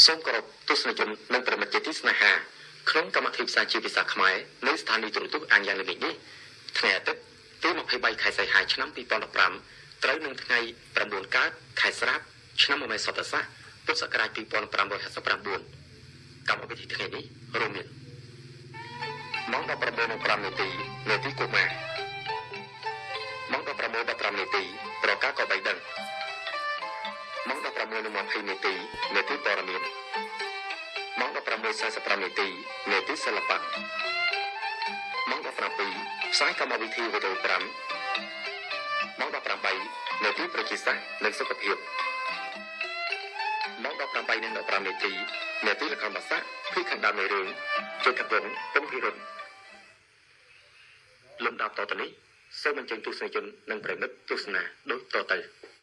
សូមគោរពទស្សនិកជននិងប្រិមិត្តជាទីស្នេហាក្នុងកម្មវិធីផ្សាយជាភាសាខ្មែរនៃស្ថានីយ៍ទូរទស្សន៍អាញាល្មិចនេះថ្ងៃអាទិត្យទី23ខែសីហាឆ្នាំ2015ត្រូវនឹងថ្ងៃ9កើតខែស្រាប់ឆ្នាំមមេសតស័កពុទ្ធសករាជ2559កម្មវិធីថ្ងៃនេះរួមមានម៉ោង 19:05 នាទីនៅទីកុមារម៉ោង 16:15 នាទីប្រកាសក៏បីដឹងម៉ោង 16:20 នាទីនៅទីព័ត៌មានម៉ោង 16:45 នាទីនៅទីសិល្បៈម៉ោង 17ផ្សាយកម្មវិធីវីដេអូ5ម៉ោង 18នៅទីប្រជាសាស្ត្រនិងសុខភាពម៉ោង 18:15 នាទីនៅទីល្ខោនបាសាក់ពីខាងដើមនៃរឿងជួយថាបងពងភិរុនលំដាប់តទៅនេះសូមអញ្ជើញទស្សនិកជននិងប្រិមិត្តទស្សនាដូចតទៅ